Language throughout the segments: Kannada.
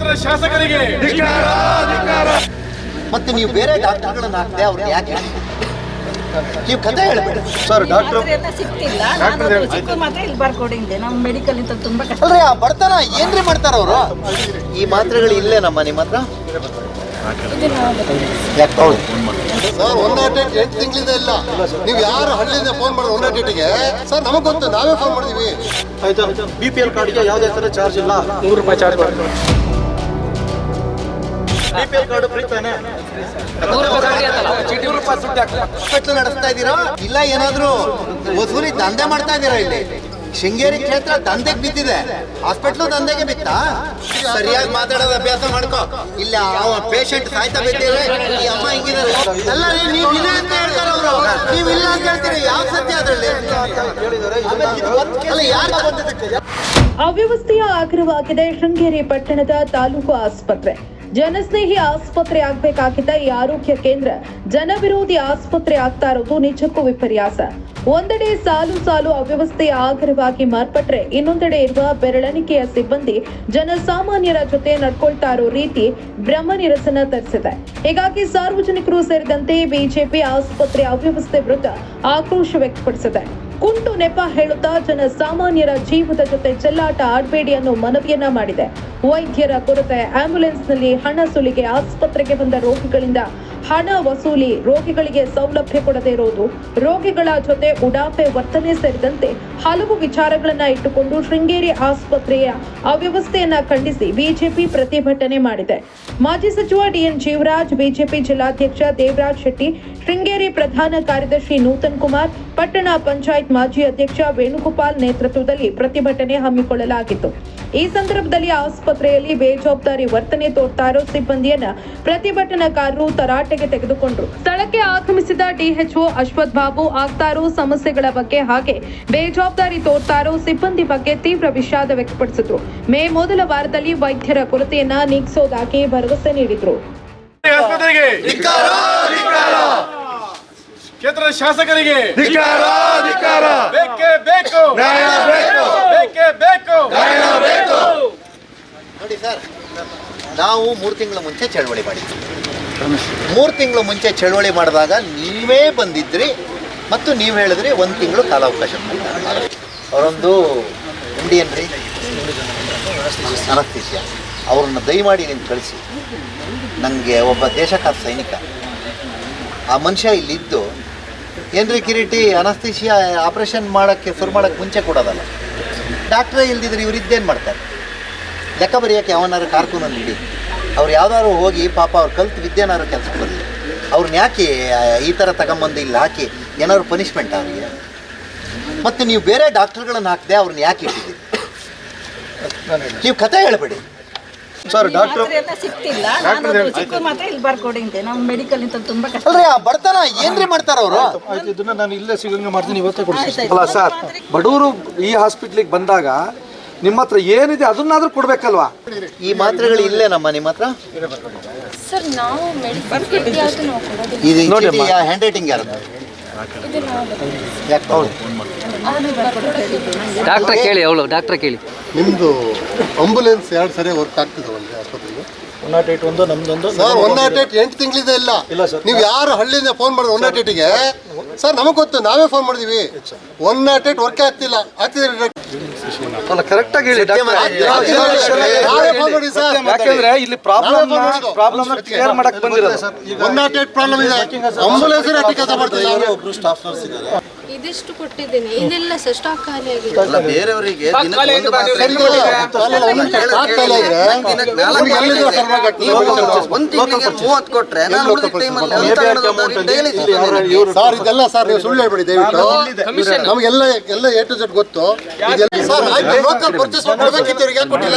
ಕ್ಷೇತ್ರದ ಶಾಸಕರಿಗೆ ಮತ್ತೆ ನೀವು ಬೇರೆ ಡಾಕ್ಟರ್ಗಳನ್ನ ಹಾಕ್ದೆ ಅವ್ರಿಗೆ ಯಾಕೆ ನೀವು ಕಥೆ ಹೇಳ್ಬೇಡಿ ಸರ್. ಡಾಕ್ಟರ್ ಸಿಗ್ತಿಲ್ಲ, ನಾನು ಚಿಕ್ಕ ಮಾತ್ರ ಇಲ್ಲಿ ಬರ್ಕೊಡಿದ್ದೆ. ನಮ್ಮ ಮೆಡಿಕಲ್ ಇಂತ ತುಂಬಾ ಕಷ್ಟ. ಅಲ್ರಿ ಆ ಬಡತನ ಏನ್ರಿ ಮಾಡ್ತಾರ ಅವರು? ಈ ಮಾತ್ರೆಗಳು ಇಲ್ಲೇ ನಮ್ಮ ನಿಮ್ಮ ಹತ್ರ ಯಾಕೆ ಹೌದು ಸರ್ 108 8 ತಿಂಗಳಿಂದ ಇಲ್ಲ. ನೀವು ಯಾರು ಹಳ್ಳಿಯಿಂದ ಫೋನ್ ಮಾಡಿದ್ರೆ 108ಗೆ ಸರ್ ನಮಗೆ ಗೊತ್ತು, ನಾವೇ ಫೋನ್ ಮಾಡಿದೀವಿ. ಆಯ್ತಾ? BPL ಕಾರ್ಡ್ಗೆ ಯಾವುದೇ ಥರ ಚಾರ್ಜ್ ಇಲ್ಲ, 100 ರೂಪಾಯಿ ಚಾರ್ಜ್ ಮಾಡ್ತೀವಿ. BPL ಕಾರ್ಡ್ ಫ್ರೀ ತಾನೆ? 100 ರೂಪಾಯಿ ಸುಟ್ಟಿ ಹಾಸ್ಪಿಟ್ಲ್ ನಡೆಸ್ತಾ ಇದ್ದೀರಾ ಇಲ್ಲ ಏನಾದ್ರು ವಸೂಲಿ ದಂಧೆ ಮಾಡ್ತಾ ಇದ್ದೀರಾ? ಇಲ್ಲಿ ಶೃಂಗೇರಿ ಕ್ಷೇತ್ರ ದಂಧೆಗೆ ಬಿದ್ದಿದೆ, ಹಾಸ್ಪಿಟ್ಲು ದಂಧೆಗೆ ಬಿತ್ತಾ? ಸರಿಯಾಗಿ ಮಾತಾಡೋದು ಅಭ್ಯಾಸ ಮಾಡ್ಕೋ. ಇಲ್ಲ ಅವ ಪೇಷಂಟ್ ಸಾಯ್ತಾ ಬಿದ್ದಿದ್ರೆ ಈ ಅಮ್ಮ ಹಿಂಗಿದ್ದಾರೆ ಅಲ್ಲ ರೀ, ನೀವು ಇಲ್ಲ ಅಂತ ಹೇಳ್ತಾರೆ ಅವರು, ನೀವು ಇಲ್ಲ ಅಂತ ಹೇಳ್ತೀರಿ. ಯಾವ ಸತ್ಯ ಅದರಲ್ಲಿ? ಅಲ್ಲ ಯಾರು ಬಂದಿದ್ದಕ್ಕೆ ಅವ್ಯವಸ್ಥೆಯ ಆಗ್ರಹವಾಗಿದೆ ಶೃಂಗೇರಿ ಪಟ್ಟಣದ ತಾಲೂಕು ಆಸ್ಪತ್ರೆ. ಜನಸ್ನೇಹಿ ಆಸ್ಪತ್ರೆ ಆಗಬೇಕಾಗಿದ್ದ ಈ ಆರೋಗ್ಯ ಕೇಂದ್ರ ಜನವಿರೋಧಿ ಆಸ್ಪತ್ರೆ ಆಗ್ತಾ ಇರೋದು ನಿಜಕ್ಕೂ ವಿಪರ್ಯಾಸ. ಒಂದೆಡೆ ಸಾಲು ಸಾಲು ಅವ್ಯವಸ್ಥೆಯ ಆಗ್ರಹವಾಗಿ ಮಾರ್ಪಟ್ರೆ, ಇನ್ನೊಂದೆಡೆ ಇರುವ ಬೆರಳೆಣಿಕೆಯ ಸಿಬ್ಬಂದಿ ಜನಸಾಮಾನ್ಯರ ಜೊತೆ ನಡ್ಕೊಳ್ತಾ ಇರೋ ರೀತಿ ಭ್ರಮ ನಿರಸನ ತರಿಸಿದೆ. ಹೀಗಾಗಿ ಸಾರ್ವಜನಿಕರು ಸೇರಿದಂತೆ ಬಿಜೆಪಿ ಆಸ್ಪತ್ರೆ ಅವ್ಯವಸ್ಥೆ ವಿರುದ್ಧ ಆಕ್ರೋಶ ವ್ಯಕ್ತಪಡಿಸಿದೆ. ಕುಂಟು ನೆಪ ಹೇಳುತ್ತಾ ಜನಸಾಮಾನ್ಯರ ಜೀವದ ಜೊತೆ ಚೆಲ್ಲಾಟ ಆಡಬೇಡಿ ಅನ್ನೋ ಮನವಿಯನ್ನ ಮಾಡಿದೆ. ವೈದ್ಯರ ಕೊರತೆ, ಆಂಬ್ಯುಲೆನ್ಸ್ನಲ್ಲಿ ಹಣ ಸುಲಿಗೆ, ಆಸ್ಪತ್ರೆಗೆ ಬಂದ ರೋಗಿಗಳಿಂದ ಹಣ ವಸೂಲಿ, ರೋಗಿಗಳಿಗೆ ಸೌಲಭ್ಯ ಕೊಡದೇ ಇರೋದು, ರೋಗಿಗಳ ಜೊತೆ ಉಡಾಫೆ ವರ್ತನೆ ಸೇರಿದಂತೆ ಹಲವು ವಿಚಾರಗಳನ್ನ ಇಟ್ಟುಕೊಂಡು ಶೃಂಗೇರಿ ಆಸ್ಪತ್ರೆಯ ಅವ್ಯವಸ್ಥೆಯನ್ನ ಖಂಡಿಸಿ ಬಿಜೆಪಿ ಪ್ರತಿಭಟನೆ ಮಾಡಿದೆ. ಮಾಜಿ ಸಚಿವ ಡಿಎನ್ ಜೀವರಾಜ್, ಬಿಜೆಪಿ ಜಿಲ್ಲಾಧ್ಯಕ್ಷ ದೇವರಾಜ್ ಶೆಟ್ಟಿ, ಶೃಂಗೇರಿ ಪ್ರಧಾನ ಕಾರ್ಯದರ್ಶಿ ನೂತನ್ ಕುಮಾರ್, ಪಟ್ಟಣ ಪಂಚಾಯತ್ ಮಾಜಿ ಅಧ್ಯಕ್ಷ ವೇಣುಗೋಪಾಲ್ ನೇತೃತ್ವದಲ್ಲಿ ಪ್ರತಿಭಟನೆ ಹಮ್ಮಿಕೊಳ್ಳಲಾಗಿತ್ತು. ಈ ಸಂದರ್ಭದಲ್ಲಿ ಆಸ್ಪತ್ರೆಯಲ್ಲಿ ಬೇಜವಾಬ್ದಾರಿ ವರ್ತನೆ ತೋರ್ತಾ ಇರೋ ಸಿಬ್ಬಂದಿಯನ್ನ ಪ್ರತಿಭಟನಾಕಾರರು ತರಾಟೆಗೆ ತೆಗೆದುಕೊಂಡ್ರು. ಸ್ಥಳಕ್ಕೆ ಆಗಮಿಸಿದ ಡಿಎಚ್ಒ ಅಶ್ವಥ್ ಬಾಬು ಆಗ್ತಾ ಇರೋ ಸಮಸ್ಯೆಗಳ ಬಗ್ಗೆ ಹಾಗೆ ಬೇಜವಾಬ್ದಾರಿ ತೋರ್ತಾ ಇರೋ ಸಿಬ್ಬಂದಿ ಬಗ್ಗೆ ತೀವ್ರ ವಿಷಾದ ವ್ಯಕ್ತಪಡಿಸಿದ್ರು. ಮೇ ಮೊದಲ ವಾರದಲ್ಲಿ ವೈದ್ಯರ ಕೊರತೆಯನ್ನ ನೀಗಿಸೋದಾಗಿ ಭರವಸೆ ನೀಡಿದ್ರು. ಆಸ್ಪತ್ರೆಗೆ ಕ್ಷೇತ್ರದ ಶಾಸಕರಿಗೆ ಬೇಕೇ ಬೇಕು, ಬೇಕೇ ಬೇಕು. ನೋಡಿ ಸರ್, ನಾವು 3 ತಿಂಗಳ ಮುಂಚೆ ಚಳವಳಿ ಮಾಡಿದ್ವಿ. 3 ತಿಂಗಳ ಮುಂಚೆ ಚಳವಳಿ ಮಾಡಿದಾಗ ನೀವೇ ಬಂದಿದ್ರಿ ಮತ್ತು ನೀವು ಹೇಳಿದ್ರಿ 1 ತಿಂಗಳು ಕಾಲಾವಕಾಶ. ಅವರೊಂದು ಇಂಡಿಯನ್ ರೀ ಅನಸ್ತೀಸಿಯಾ, ಅವ್ರನ್ನ ದಯಮಾಡಿ ನೀವು ಕಳಿಸಿ. ನನಗೆ ಒಬ್ಬ ದೇಶಕಾದ ಸೈನಿಕ, ಆ ಮನುಷ್ಯ ಇಲ್ಲಿದ್ದು ಏನ್ರಿ ಕಿರೀಟಿ ಅನಸ್ತೀಸಿಯಾ ಆಪ್ರೇಷನ್ ಮಾಡೋಕ್ಕೆ ಶುರು ಮಾಡೋಕ್ಕೆ ಮುಂಚೆ ಕೊಡೋದಲ್ಲ. ಡಾಕ್ಟ್ರೇ ಇಲ್ದಿದ್ರೆ ಇವ್ರು ಇದ್ದೇನು ಮಾಡ್ತಾರೆ? ಲೆಕ್ಕ ಬರೆಯೋಕ್ಕೆ ಅವನಾರು ಕಾರ್ಕೂನಲ್ಲಿ ಇಡಿ. ಅವ್ರು ಯಾವ್ದಾದ್ರು ಹೋಗಿ ಪಾಪ ಅವ್ರು ಕಲ್ತು ವಿದ್ಯೆನಾದ್ರು ಕೆಲಸಕ್ಕೆ ಬರಲಿ. ಅವ್ರನ್ನ ಯಾಕೆ ಈ ಥರ ತಗೊಂಬಂದು ಇಲ್ಲಿ ಹಾಕಿ ಏನಾದ್ರು ಪನಿಷ್ಮೆಂಟ್ ಅವರಿಗೆ? ಮತ್ತು ನೀವು ಬೇರೆ ಡಾಕ್ಟರ್ಗಳನ್ನು ಹಾಕದೆ ಅವ್ರನ್ನ ಯಾಕೆ ಇಟ್ಟಿದ್ದೀರಿ? ನೀವು ಕಥೆ ಹೇಳ್ಬೇಡಿ ಸರ್. ಡಾಕ್ಟರ್ ಸಿಗ್ತಿಲ್ಲ, ನಾನು ಚಿಕ್ಕ ಮಾತ್ರ ಇಲ್ಲಿ ಬರ್ಕೊಡಿದ್ದೆ. ನಮ್ಮ ಮೆಡಿಕಲ್ ಇಂತ ತುಂಬಾ ಕಷ್ಟ. ಅಲ್ರಿ ಆ ಬಡತನ ಏನ್ರಿ ಮಾಡ್ತಾರ ಅವರು? ಇದನ್ನ ನಾನು ಇಲ್ಲೇ ಸಿಗಂಗೆ ಮಾಡ್ತೀನಿ, ಇವತ್ತೇ ಕೊಡ್ತೀನಿ. ಅಲ್ಲ ಸರ್, ಬಡವರು ಈ ಹಾಸ್ಪಿಟ್ಲಿಗೆ ಬಂದಾಗ ನಿಮ್ಮ ಹತ್ರ ಏನಿದೆ ಅದನ್ನಾದ್ರೂ ಕೊಡ್ಬೇಕಲ್ವಾ? ಈ ಮಾತ್ರೆಗಳು ಇಲ್ಲೇ ನಮ್ಮ ನಿಮ್ಮ ಹತ್ರ ಸರ್. ನಾವು ಮೆಡಿಕಲ್ ಇದು ಹ್ಯಾಂಡ್ ರೈಟಿಂಗ್ ಯಾರು? ಯಾಕೆ ಡಾಕ್ಟ್ರ ಕೇಳಿ, ಅವಳು ಡಾಕ್ಟ್ರ ಕೇಳಿ. ನಿಮ್ಮದು ಆಂಬುಲೆನ್ಸ್ 2 ಸರಿ ವರ್ಕ್ ಆಗ್ತಿದ್ದಾವಲ್ರಿ ಆಸ್ಪತ್ರೆಗೆ? 108 ಒಂದು ನಮ್ದೊಂದು ಸರ್. 108 8 ತಿಂಗಳಿಂದ ಇಲ್ಲ. ನೀವು ಯಾರು ಹಳ್ಳಿಯಿಂದ ಫೋನ್ ಮಾಡಿದ್ರೆ 108ಗೆ ಸರ್ ನಮಗೆ ಗೊತ್ತು, ನಾವೇ ಫೋನ್ ಮಾಡಿದೀವಿ. 108 ವರ್ಕ್ ಆಗ್ತಿಲ್ಲ. ಅಲ್ಲ ಕರೆಕ್ಟಾಗಿ ಹೇಳಿ, ಯಾಕಂದ್ರೆ ಇಲ್ಲಿ ಪ್ರಾಬ್ಲಮ್ ಕ್ಲಿಯರ್ ಮಾಡಕ್ ಬಂದಿರೋದು. 108 ಪ್ರಾಬ್ಲಮ್ ಇದೆ, ಆಂಬುಲೆನ್ಸ್ ಕೆಲಸ ಮಾಡ್ತಿದ್ದಾರೆ. ಒಬ್ರು ಸ್ಟಾಫ್ ನರ್ಸ್ ಇದ್ದಾರೆ. ಇದಿಷ್ಟು ಕೊಟ್ಟಿದ್ದೀನಿ, ಇದೆಲ್ಲ ಸರ್ ಸ್ಟಾಕ್ ಖಾಲಿ ಆಗಿದೆ. ಬೇರೆಯವರಿಗೆ ಇದೆಲ್ಲ ಸರ್ ನೀವು ಸುಳ್ಳು ಹೇಳ್ಬೇಡಿ ದಯವಿಟ್ಟು. ನಮಗೆಲ್ಲ ಎಲ್ಲ A to Z ಗೊತ್ತು. ಲೋಕಲ್ ಪರ್ಚೇಸ್ ಮಾಡಬೇಕಿತ್ತು, ಯಾಕೆ ಕೊಟ್ಟಿಲ್ಲ?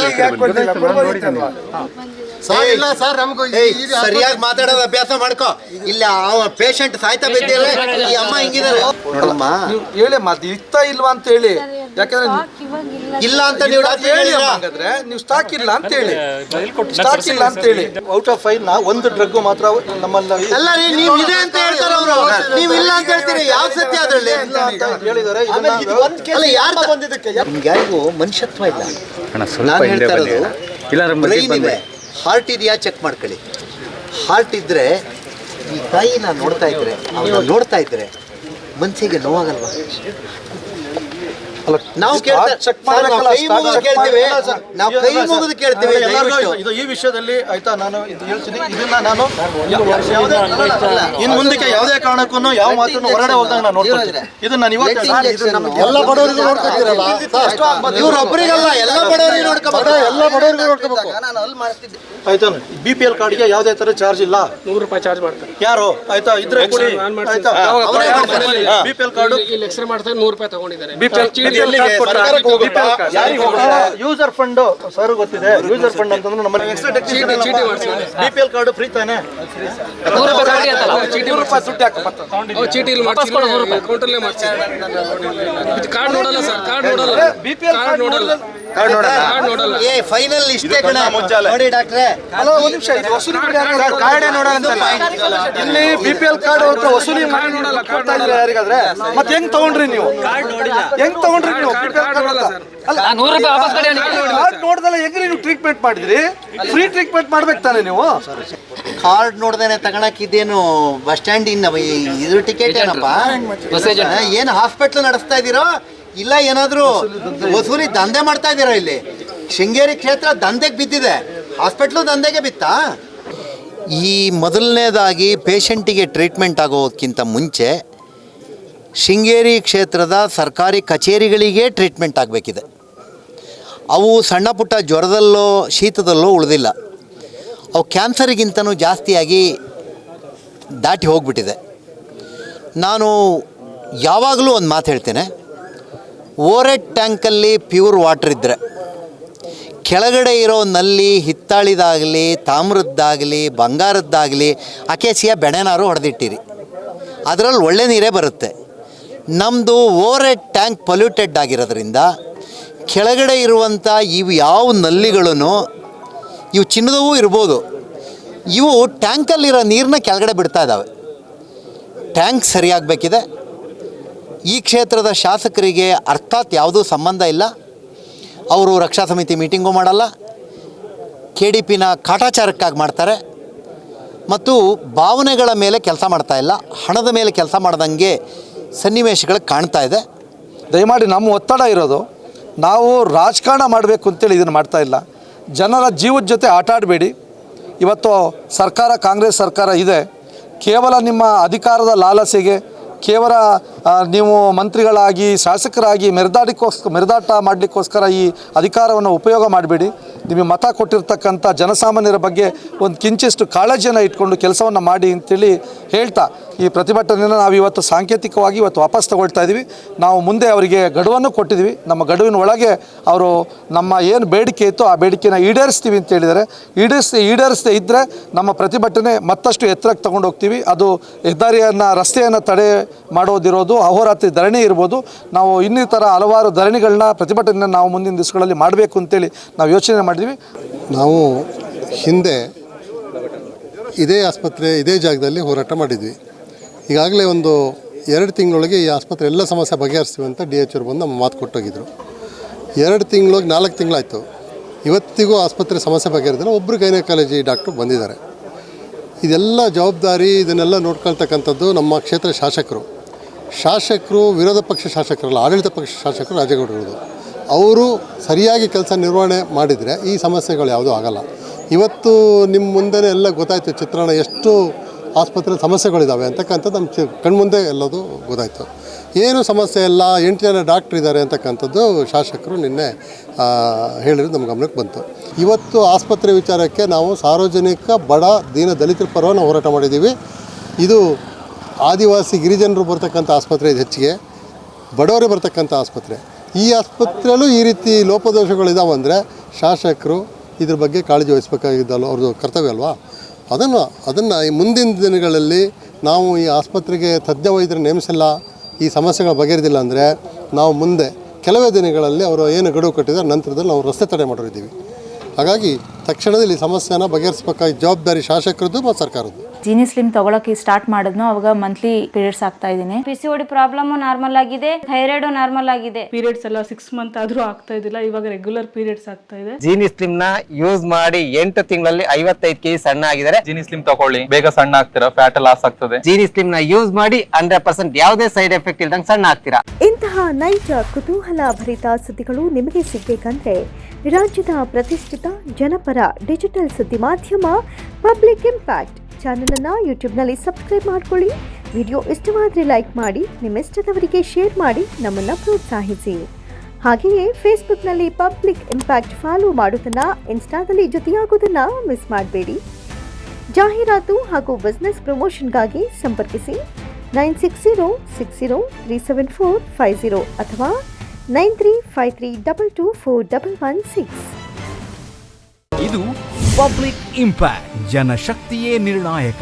ಇಲ್ಲ ಸರ್, ನಮ್ಗೆ ಸರಿಯಾಗಿ ಮಾತಾಡೋದು ಅಭ್ಯಾಸ ಮಾಡ್ಕೋ. ಇಲ್ಲ ಅವ ಪೇಷಂಟ್ ಸಾಯ್ತಾ ಬಿದ್ದಿಲ್ಲ ಈ ಅಮ್ಮ ಹಿಂಗಿದ್ದಾರೆ ನೋಡಮ್ಮ. ಹೇಳಿ ಮಾತು ಇತ್ತ ಇಲ್ವಾ ಅಂತ ಹೇಳಿ. ಯಾಕಂದ್ರೆ ಇಲ್ಲ ಅಂತ ನೀವು ಹಾಗಾದ್ರೆ ನೀವು ಸ್ಟಾಕ್ ಇಲ್ಲ ಅಂತ ಹೇಳಿ, ಸ್ಟಾಕ್ ಇಲ್ಲ ಅಂತ ಹೇಳಿ. ಔಟ್ ಆಫ್ 5 ಒಂದು ಡ್ರಗ್ ಮಾತ್ರ ನಮ್ಮಲ್ಲಿ ಅಲ್ಲ ರೀ, ನೀವು ಇದೆ ಅಂತ ಹೇಳ್ತಾರೆ ಅವರು, ನೀವು ಇಲ್ಲ ಅಂತ ಹೇಳ್ತೀರಿ. ಯಾವ ಸತ್ಯ ಅದರಲ್ಲಿ ಹೇಳಿದ್ದಾರೆ? ಯಾರು ಬಂದಿದ್ದಕ್ಕೆ? ನಿಮ್ಗೆ ಯಾರಿಗೂ ಮನುಷ್ಯತ್ವ ಇಲ್ಲ. ನಾನು ಹೇಳ್ತಾ ಇರೋದು ಬ್ರೈನ್ ಇದೆ, ಹಾರ್ಟ್ ಇದೆಯಾ ಚೆಕ್ ಮಾಡ್ಕೊಳ್ಳಿ. ಹಾರ್ಟ್ ಇದ್ದರೆ ಈ ತಾಯಿನ ನೋಡ್ತಾ ಇದ್ರೆ ನೋಡ್ತಾ ಇದ್ರೆ ಮನಸ್ಸಿಗೆ ನೋವಾಗಲ್ವಾ? ನಾವು ಕೈ ಮುಗಿದು ಕೇಳ್ತೀವಿ. ಇದು ಈ ವಿಷಯದಲ್ಲಿ ಆಯ್ತಾ, ನಾನು ಇದು ಹೇಳ್ತೀನಿ, ಇದನ್ನ ನಾನು ಇನ್ನು ಮುಂದಕ್ಕೆ ಯಾವುದೇ ಕಾರಣಕ್ಕೂ ಯಾವ ಮಾತನ್ನು ಹೊರಗಡೆ ಹೋದಾಗ ನಾನು ನೋಡ್ತೀನಿ. ಇದನ್ನ ನಾನು ಇವತ್ತು ಎಲ್ಲ ಬಡವರಿಗೂ ನೋಡ್ಕೊತೀರಲ್ಲ, ಇವ್ರೊಬ್ಬರಿಗಲ್ಲ, ಎಲ್ಲ ಬಡವರಿಗೆ ನೋಡ್ಕೋಬೇಕು. ಆಯ್ತಾ. BPL ಕಾರ್ಡ್ಗೆ ಯಾವುದೇ ತರ ಚಾರ್ಜ್ ಇಲ್ಲ, 100 ರೂಪಾಯಿ ಚಾರ್ಜ್ ಮಾಡ್ತಾರೆ. ಯಾರು ಆಯ್ತಾ ಇದ್ರೆ ಕೊಡಿ ಆಯ್ತಾ. BPL ಕಾರ್ಡ್ ಇಲ್ಲಿ ಎಕ್ಸ್ರೇ ಮಾಡ್ತಾರೆ 100 ರೂಪಾಯಿ ತಗೊಂಡಿದ್ದಾರೆ. ಯೂಸರ್ ಫಂಡ್ ಸರ್ ಗೊತ್ತಿದೆ. ಯೂಸರ್ ಫಂಡ್ ಅಂತಂದ್ರೆ ನಮ್ಮ BPL ಕಾರ್ಡ್ ಫ್ರೀ ತಾನೆ. 100 ರೂಪಾಯಿ ತಗೊಂಡಿ ಅಂತಲ್ಲ, ಚೀಟಿ ಇಲ್ಲಿ ಮಾಡ್ಸ್ಕೊಂಡು 100 ರೂಪಾಯಿ ಕೌಂಟರ್ಲೇ ಮಾಡ್ತಾರೆ. ಕಾರ್ಡ್ ನೋಡಲ್ಲ ಸರ್, ಕಾರ್ಡ್ ನೋಡಲ್ಲ, BPL ಕಾರ್ಡ್ ನೋಡಲ್ಲ. ಏ ಫೈನಲ್ ಇಷ್ಟೇ ಕಣ ನೋಡಿ ಡಾಕ್ಟ್ರೆ. ಅಲ್ಲ ಒಂದು ನಿಮಿಷ, ಇದು ವಸೂಲಿ ಕಾರ್ಡೇ ನೋಡಲ್ಲ ಅಂತಲ್ಲ. ಇಲ್ಲಿ BPL ಕಾರ್ಡ್ ಅಂತ ವಸೂಲಿ ಮಾಡಿ ನೋಡಲ್ಲ, ಕೊಡ್ತಾ ಇದ್ರೆ ಯಾರಿಗಾದ್ರೆ ಮತ್ತೆ ಹೆಂಗ್ ತಗೊಂಡ್ರಿ ನೀವು? ಹೆಂಗ್ ತಗೊಂಡ್ರಿ ನೀವು? ನಾನು 100 ರೂಪಾಯಿ ವಾಪಸ್ ಕಡೆ ಕಾರ್ಡ್ ನೋಡ್ದಲ್ಲ ಹೆಂಗ್ರಿ ನೀವು ಟ್ರೀಟ್ಮೆಂಟ್ ಮಾಡಿದ್ರಿ? ಫ್ರೀ ಟ್ರೀಟ್ಮೆಂಟ್ ಮಾಡ್ಬೇಕು ತಾನೆ ನೀವು? ಕಾರ್ಡ್ ನೋಡ್ದೇನೆ ತಗೊಳಕಿದ್ದೇನು ಬಸ್ ಸ್ಟ್ಯಾಂಡ್ ಇದು ಟಿಕೆಟ್ ಏನಪ್ಪ? ಏನು ಹಾಸ್ಪಿಟ್ಲ್ ನಡೆಸ್ತಾ ಇದ್ದೀರೋ ಇಲ್ಲ ಏನಾದರೂ ವಸೂಲಿ ದಂಧೆ ಮಾಡ್ತಾ ಇದ್ದೀರಾ? ಇಲ್ಲಿ ಶೃಂಗೇರಿ ಕ್ಷೇತ್ರ ದಂಧೆಗೆ ಬಿದ್ದಿದೆ, ಹಾಸ್ಪಿಟ್ಲು ದಂಧೆಗೆ ಬಿತ್ತಾ? ಈ ಮೊದಲನೇದಾಗಿ ಪೇಷಂಟಿಗೆ ಟ್ರೀಟ್ಮೆಂಟ್ ಆಗೋದಕ್ಕಿಂತ ಮುಂಚೆ ಶೃಂಗೇರಿ ಕ್ಷೇತ್ರದ ಸರ್ಕಾರಿ ಕಚೇರಿಗಳಿಗೆ ಟ್ರೀಟ್ಮೆಂಟ್ ಆಗಬೇಕಿದೆ. ಅವು ಸಣ್ಣ ಪುಟ್ಟ ಜ್ವರದಲ್ಲೋ ಶೀತದಲ್ಲೋ ಉಳಿದಿಲ್ಲ, ಅವು ಕ್ಯಾನ್ಸರಿಗಿಂತನೂ ಜಾಸ್ತಿಯಾಗಿ ದಾಟಿ ಹೋಗ್ಬಿಟ್ಟಿದೆ. ನಾನು ಯಾವಾಗಲೂ ಒಂದು ಮಾತು ಹೇಳ್ತೇನೆ, ಓರೆಡ್ ಟ್ಯಾಂಕಲ್ಲಿ ಪ್ಯೂರ್ ವಾಟರ್ ಇದ್ದರೆ ಕೆಳಗಡೆ ಇರೋ ನಲ್ಲಿ ಹಿತ್ತಾಳಿದಾಗಲಿ ತಾಮ್ರದ್ದಾಗಲಿ ಬಂಗಾರದ್ದಾಗಲಿ ಅಕೇಸಿಯ ಬೆಣೆನಾರು ಹೊಡೆದಿಟ್ಟಿರಿ, ಅದರಲ್ಲಿ ಒಳ್ಳೆ ನೀರೇ ಬರುತ್ತೆ. ನಮ್ಮದು ಓರೆಡ್ ಟ್ಯಾಂಕ್ ಪೊಲ್ಯೂಟೆಡ್ ಆಗಿರೋದ್ರಿಂದ ಕೆಳಗಡೆ ಇರುವಂಥ ಇವು ಯಾವ ನಲ್ಲಿಗಳೂ ಇವು ಚಿನ್ನದವೂ ಇರ್ಬೋದು, ಇವು ಟ್ಯಾಂಕಲ್ಲಿರೋ ನೀರನ್ನ ಕೆಳಗಡೆ ಬಿಡ್ತಾ ಇದ್ದಾವೆ. ಟ್ಯಾಂಕ್ ಸರಿಯಾಗಬೇಕಿದೆ. ಈ ಕ್ಷೇತ್ರದ ಶಾಸಕರಿಗೆ ಅರ್ಥಾತ್ ಯಾವುದೂ ಸಂಬಂಧ ಇಲ್ಲ. ಅವರು ರಕ್ಷಾ ಸಮಿತಿ ಮೀಟಿಂಗು ಮಾಡಲ್ಲ, KDPನ ಕಾಟಾಚಾರಕ್ಕಾಗಿ ಮಾಡ್ತಾರೆ ಮತ್ತು ಭಾವನೆಗಳ ಮೇಲೆ ಕೆಲಸ ಮಾಡ್ತಾ ಇಲ್ಲ, ಹಣದ ಮೇಲೆ ಕೆಲಸ ಮಾಡ್ದಂಗೆ ಸನ್ನಿವೇಶಗಳು ಕಾಣ್ತಾ ಇದೆ. ದಯಮಾಡಿ ನಮ್ಮ ಒತ್ತಡ ಇರೋದು, ನಾವು ರಾಜಕಾರಣ ಮಾಡಬೇಕು ಅಂತೇಳಿ ಇದನ್ನು ಮಾಡ್ತಾ ಇಲ್ಲ. ಜನರ ಜೀವದ ಜೊತೆ ಆಟ ಆಡಬೇಡಿ. ಇವತ್ತು ಸರ್ಕಾರ ಕಾಂಗ್ರೆಸ್ ಸರ್ಕಾರ ಇದೆ, ಕೇವಲ ನಿಮ್ಮ ಅಧಿಕಾರದ ಲಾಲಸೆಗೆ, ಕೇವಲ ನೀವು ಮಂತ್ರಿಗಳಾಗಿ ಶಾಸಕರಾಗಿ ಮೆರೆದಾಟ ಮಾಡಲಿಕ್ಕೋಸ್ಕರ ಈ ಅಧಿಕಾರವನ್ನು ಉಪಯೋಗ ಮಾಡಬೇಡಿ. ನಿಮಗೆ ಮತ ಕೊಟ್ಟಿರ್ತಕ್ಕಂಥ ಜನಸಾಮಾನ್ಯರ ಬಗ್ಗೆ ಒಂದು ಕಿಂಚಿಷ್ಟು ಕಾಳಜಿಯನ್ನು ಇಟ್ಕೊಂಡು ಕೆಲಸವನ್ನು ಮಾಡಿ ಅಂತೇಳಿ ಹೇಳ್ತಾ ಈ ಪ್ರತಿಭಟನೆಯನ್ನು ನಾವು ಇವತ್ತು ಸಾಂಕೇತಿಕವಾಗಿ ಇವತ್ತು ವಾಪಸ್ ತಗೊಳ್ತಾ ಇದ್ದೀವಿ. ನಾವು ಮುಂದೆ ಅವರಿಗೆ ಗಡುವನ್ನು ಕೊಟ್ಟಿದ್ದೀವಿ. ನಮ್ಮ ಗಡುವಿನ ಒಳಗೆ ಅವರು ನಮ್ಮ ಏನು ಬೇಡಿಕೆ ಇತ್ತು ಆ ಬೇಡಿಕೆನ ಈಡೇರಿಸ್ತೀವಿ ಅಂತ ಹೇಳಿದ್ದಾರೆ. ಈಡೇರಿಸದೇ ಇದ್ದರೆ ನಮ್ಮ ಪ್ರತಿಭಟನೆ ಮತ್ತಷ್ಟು ಎತ್ತರಕ್ಕೆ ತಗೊಂಡು ಹೋಗ್ತೀವಿ. ಅದು ಹೆದ್ದಾರಿಯನ್ನು ರಸ್ತೆಯನ್ನು ತಡೆ ಮಾಡೋದಿರೋದು, ಅಹೋರಾತ್ರಿ ಧರಣಿ ಇರ್ಬೋದು, ನಾವು ಇನ್ನಿತರ ಹಲವಾರು ಧರಣಿಗಳನ್ನ ಪ್ರತಿಭಟನೆ ನಾವು ಮುಂದಿನ ದಿವಸಗಳಲ್ಲಿ ಮಾಡಬೇಕು ಅಂತೇಳಿ ನಾವು ಯೋಚನೆ ಮಾಡಿದ್ವಿ. ನಾವು ಹಿಂದೆ ಇದೇ ಆಸ್ಪತ್ರೆ ಇದೇ ಜಾಗದಲ್ಲಿ ಹೋರಾಟ ಮಾಡಿದ್ವಿ. ಈಗಾಗಲೇ ಒಂದು 2 ತಿಂಗಳೊಳಗೆ ಈ ಆಸ್ಪತ್ರೆ ಎಲ್ಲ ಸಮಸ್ಯೆ ಬಗೆಹರಿಸ್ತೀವಿ ಅಂತ DH ಅವರು ಬಂದು ನಮ್ಮ ಮಾತು ಕೊಟ್ಟೋಗಿದ್ರು. 2 ತಿಂಗಳೊಳಗೆ 4 ತಿಂಗಳಾಯಿತು, ಇವತ್ತಿಗೂ ಆಸ್ಪತ್ರೆ ಸಮಸ್ಯೆ ಬಗೆಹರಿದ್ರೆ ಒಬ್ಬರು ಗೈನಕಾಲಜಿ ಡಾಕ್ಟ್ರು ಬಂದಿದ್ದಾರೆ. ಇದೆಲ್ಲ ಜವಾಬ್ದಾರಿ ಇದನ್ನೆಲ್ಲ ನೋಡ್ಕೊಳ್ತಕ್ಕಂಥದ್ದು ನಮ್ಮ ಕ್ಷೇತ್ರ ಶಾಸಕರು ವಿರೋಧ ಪಕ್ಷ ಶಾಸಕರಲ್ಲ, ಆಡಳಿತ ಪಕ್ಷ ಶಾಸಕರು ರಾಜೇಗೌಡರು. ಅವರು ಸರಿಯಾಗಿ ಕೆಲಸ ನಿರ್ವಹಣೆ ಮಾಡಿದರೆ ಈ ಸಮಸ್ಯೆಗಳು ಯಾವುದೂ ಆಗಲ್ಲ. ಇವತ್ತು ನಿಮ್ಮ ಮುಂದೆ ಎಲ್ಲ ಗೊತ್ತಾಯಿತು ಚಿತ್ರಣ, ಎಷ್ಟು ಆಸ್ಪತ್ರೆ ಸಮಸ್ಯೆಗಳಿದ್ದಾವೆ ಅಂತಕ್ಕಂಥದ್ದು ನಮ್ಮ ಕಣ್ಮುಂದೆ ಎಲ್ಲದು ಗೊತ್ತಾಯಿತು. ಏನು ಸಮಸ್ಯೆ ಇಲ್ಲ, 8 ಜನ ಡಾಕ್ಟ್ರ್ ಇದ್ದಾರೆ ಅಂತಕ್ಕಂಥದ್ದು ಶಾಸಕರು ನಿನ್ನೆ ಹೇಳಿರೋದು ನಮ್ಮ ಗಮನಕ್ಕೆ ಬಂತು. ಇವತ್ತು ಆಸ್ಪತ್ರೆ ವಿಚಾರಕ್ಕೆ ನಾವು ಸಾರ್ವಜನಿಕ ಬಡ ದೀನ ದಲಿತರ ಪರವಾಗಿ ನಾವು ಹೋರಾಟ ಮಾಡಿದ್ದೀವಿ. ಇದು ಆದಿವಾಸಿ ಗಿರಿಜನರು ಬರ್ತಕ್ಕಂಥ ಆಸ್ಪತ್ರೆ, ಇದು ಹೆಚ್ಚಿಗೆ ಬಡವರೇ ಬರ್ತಕ್ಕಂಥ ಆಸ್ಪತ್ರೆ. ಈ ಆಸ್ಪತ್ರೆಯಲ್ಲೂ ಈ ರೀತಿ ಲೋಪದೋಷಗಳಿದಾವೆ ಅಂದರೆ ಶಾಸಕರು ಇದ್ರ ಬಗ್ಗೆ ಕಾಳಜಿ ವಹಿಸಬೇಕಾಗಿದ್ದಲ್ಲ, ಅವ್ರದ್ದು ಕರ್ತವ್ಯ ಅಲ್ವಾ? ಅದನ್ನು ಈ ಮುಂದಿನ ದಿನಗಳಲ್ಲಿ ನಾವು ಈ ಆಸ್ಪತ್ರೆಗೆ ತಜ್ಞ ವೈದ್ಯರು ನೇಮಿಸಿಲ್ಲ, ಈ ಸಮಸ್ಯೆಗಳು ಬಗೆಹರಿದಿಲ್ಲ ಅಂದರೆ ನಾವು ಮುಂದೆ ಕೆಲವೇ ದಿನಗಳಲ್ಲಿ ಅವರು ಏನು ಗಡುವು ಕಟ್ಟಿದ್ದಾರೆ ನಂತರದಲ್ಲಿ ನಾವು ರಸ್ತೆ ತಡೆ ಮಾಡಿದ್ದೀವಿ. ಹಾಗಾಗಿ ತಕ್ಷಣದಲ್ಲಿ ಈ ಸಮಸ್ಯೆನ ಬಗೆಹರಿಸಬೇಕಾದ ಜವಾಬ್ದಾರಿ ಶಾಸಕರದ್ದು ಮತ್ತು ಸರ್ಕಾರದ್ದು. ಜೀನಿ ಸ್ಲಿಮ್ ತಗೊಳಕ್ಕೆ ಸ್ಟಾರ್ಟ್ ಮಾಡಿದ್ನೋ ಅವಾಗ ಮಂತ್ಲಿ ಪೀರಿಯಡ್ಸ್ ಆಗ್ತಾ ಇದ್ದೀನಿ. PCOD ಪ್ರಾಬ್ಲಮ್ ನಾರ್ಮಲ್ ಆಗಿದೆ, ಥೈರಾಯ್ಡ್ ನಾರ್ಮಲ್ ಆಗಿದೆ. ಪೀರಿಯಡ್ಸ್ ಎಲ್ಲ 6 ಮಂತ್ ಆದ್ರೂ ಆಗ್ತಾ ಇದ್ದಿಲ್ಲ, ಇವಾಗ ರೆಗ್ಯುಲರ್ ಪೀರಿಯಡ್ಸ್ ಆಗ್ತಾ ಇದೆ. ಜೀನಿ ಸ್ಲಿಮ್ ನ ಯೂಸ್ ಮಾಡಿ 8 ತಿಂಗಳಲ್ಲಿ 55 kg ಸಣ್ಣ ಆಗಿದ್ದಾರೆ. ಜೀನಿ ಸ್ಲಿಮ್ ತಗೊಳ್ಳಿ, ಬೇಗ ಸಣ್ಣ ಆಗ್ತೀರಾ, ಫ್ಯಾಟ್ ಲಾಸ್ ಆಗ್ತದೆ. ಜೀನಿ ಸ್ಲಿಮ್ ನ ಯೂಸ್ ಮಾಡಿ 100% ಯಾವುದೇ ಸೈಡ್ ಎಫೆಕ್ಟ್ ಇಲ್ದಂಗೆ ಸಣ್ಣ ಆಗ್ತೀರಾ. ಇಂತಹ ನೈಜ ಕುತೂಹಲ ಭರಿತ ಸುದ್ದಿಗಳು ನಿಮಗೆ ಸಿಗಬೇಕಂದ್ರೆ ರಾಜ್ಯದ ಪ್ರತಿಷ್ಠಿತ ಜನಪರ ಡಿಜಿಟಲ್ ಸುದ್ದಿ ಮಾಧ್ಯಮ ಪಬ್ಲಿಕ್ ಇಂಪ್ಯಾಕ್ಟ್ ಚಾನೆಲ್ ಅನ್ನು ಯೂಟ್ಯೂಬ್ನಲ್ಲಿ ಸಬ್ಸ್ಕ್ರೈಬ್ ಮಾಡ್ಕೊಳ್ಳಿ. ವಿಡಿಯೋ ಇಷ್ಟವಾದರೆ ಲೈಕ್ ಮಾಡಿ, ನಿಮ್ಮ ಇಷ್ಟದವರಿಗೆ ಶೇರ್ ಮಾಡಿ ನಮ್ಮನ್ನು ಪ್ರೋತ್ಸಾಹಿಸಿ. ಹಾಗೆಯೇ ಫೇಸ್ಬುಕ್ನಲ್ಲಿ ಪಬ್ಲಿಕ್ ಇಂಪ್ಯಾಕ್ಟ್ ಫಾಲೋ ಮಾಡೋದನ್ನು, ಇನ್ಸ್ಟಾದಲ್ಲಿ ಜೊತೆಯಾಗೋದನ್ನು ಮಿಸ್ ಮಾಡಬೇಡಿ. ಜಾಹೀರಾತು ಹಾಗೂ ಬಿಸ್ನೆಸ್ ಪ್ರಮೋಷನ್ಗಾಗಿ ಸಂಪರ್ಕಿಸಿ 9606037450 ಅಥವಾ 9353224116. ಇದು ಪಬ್ಲಿಕ್ ಇಂಪ್ಯಾಕ್ಟ್, ಜನಶಕ್ತಿಯೇ ನಿರ್ಣಾಯಕ.